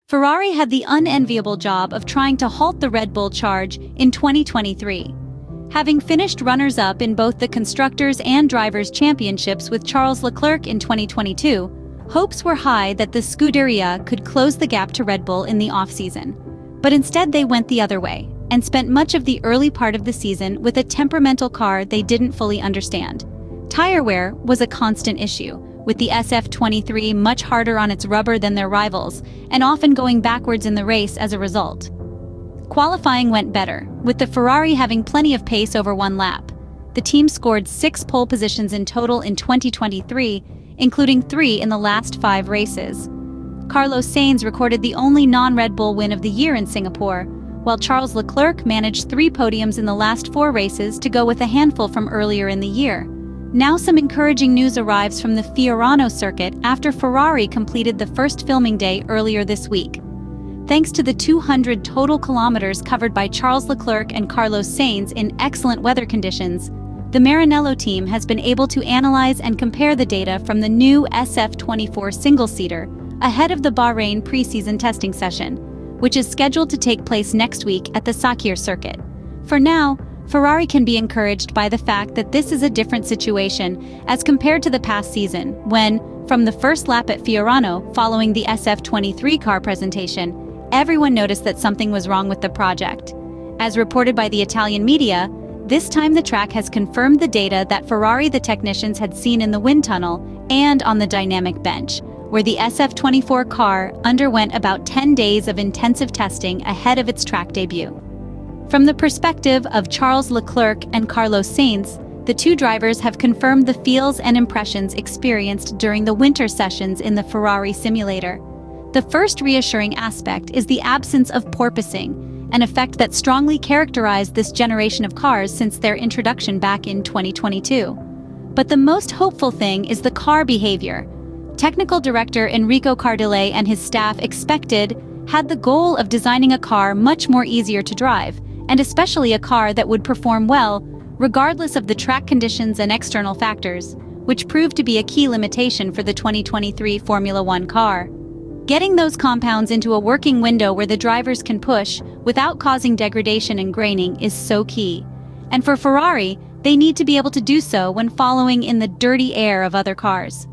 Ferrari had the unenviable job of trying to halt the Red Bull charge in 2023. Having finished runners-up in both the Constructors' and Drivers' Championships with Charles Leclerc in 2022, hopes were high that the Scuderia could close the gap to Red Bull in the off-season. But instead they went the other way, and spent much of the early part of the season with a temperamental car they didn't fully understand. Tire wear was a constant issue, with the SF-24 much harder on its rubber than their rivals, and often going backwards in the race as a result. Qualifying went better, with the Ferrari having plenty of pace over one lap. The team scored 6 pole positions in total in 2023, including 3 in the last 5 races. Carlos Sainz recorded the only non-Red Bull win of the year in Singapore, while Charles Leclerc managed 3 podiums in the last 4 races to go with a handful from earlier in the year. Now some encouraging news arrives from the Fiorano circuit after Ferrari completed the first filming day earlier this week. Thanks to the 200 total kilometers covered by Charles Leclerc and Carlos Sainz in excellent weather conditions, the Maranello team has been able to analyze and compare the data from the new SF-24 single-seater ahead of the Bahrain preseason testing session, which is scheduled to take place next week at the Sakhir circuit. For now, Ferrari can be encouraged by the fact that this is a different situation as compared to the past season, when, from the first lap at Fiorano following the SF-23 car presentation, everyone noticed that something was wrong with the project. As reported by the Italian media, this time the track has confirmed the data that Ferrari the technicians had seen in the wind tunnel and on the dynamic bench, where the SF-24 car underwent about 10 days of intensive testing ahead of its track debut. From the perspective of Charles Leclerc and Carlos Sainz, the two drivers have confirmed the feels and impressions experienced during the winter sessions in the Ferrari simulator. The first reassuring aspect is the absence of porpoising, an effect that strongly characterized this generation of cars since their introduction back in 2022. But the most hopeful thing is the car behavior. Technical director Enrico Cardile and his staff had the goal of designing a car much more easier to drive, and especially a car that would perform well, regardless of the track conditions and external factors, which proved to be a key limitation for the 2023 Formula One car. Getting those compounds into a working window where the drivers can push without causing degradation and graining is so key. And for Ferrari, they need to be able to do so when following in the dirty air of other cars.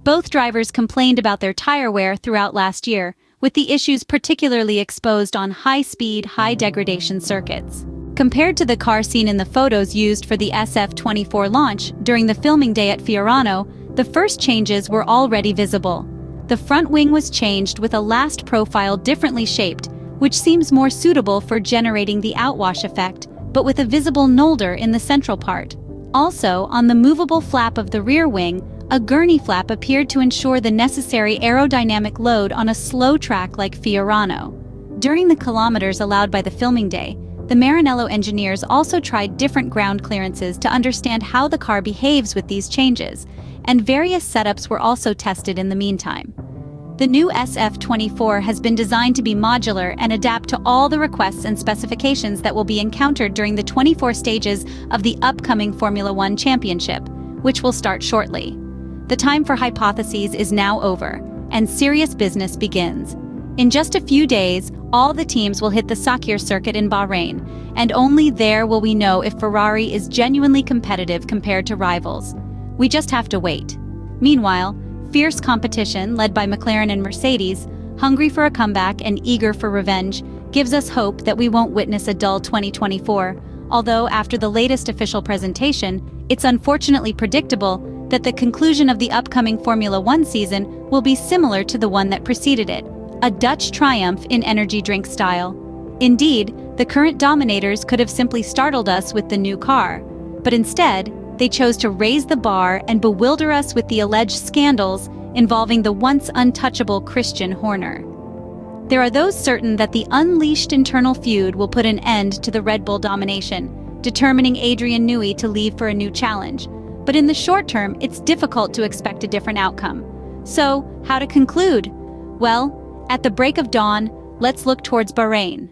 Both drivers complained about their tire wear throughout last year, with the issues particularly exposed on high-speed, high-degradation circuits. Compared to the car seen in the photos used for the SF-24 launch during the filming day at Fiorano, the first changes were already visible. The front wing was changed with a last profile differently shaped, which seems more suitable for generating the outwash effect, but with a visible nolder in the central part. Also, on the movable flap of the rear wing, a gurney flap appeared to ensure the necessary aerodynamic load on a slow track like Fiorano. During the kilometers allowed by the filming day, the Maranello engineers also tried different ground clearances to understand how the car behaves with these changes, and various setups were also tested in the meantime. The new SF-24 has been designed to be modular and adapt to all the requests and specifications that will be encountered during the 24 stages of the upcoming Formula One Championship, which will start shortly. The time for hypotheses is now over, and serious business begins. In just a few days, all the teams will hit the Sakhir circuit in Bahrain, and only there will we know if Ferrari is genuinely competitive compared to rivals. We just have to wait. Meanwhile, fierce competition led by McLaren and Mercedes, hungry for a comeback and eager for revenge, gives us hope that we won't witness a dull 2024, although after the latest official presentation, it's unfortunately predictable that the conclusion of the upcoming Formula One season will be similar to the one that preceded it, a Dutch triumph in energy drink style. Indeed, the current dominators could have simply startled us with the new car, but instead, they chose to raise the bar and bewilder us with the alleged scandals involving the once untouchable Christian Horner. There are those certain that the unleashed internal feud will put an end to the Red Bull domination, determining Adrian Newey to leave for a new challenge. But in the short term, it's difficult to expect a different outcome. So, how to conclude? Well, at the break of dawn, let's look towards Bahrain.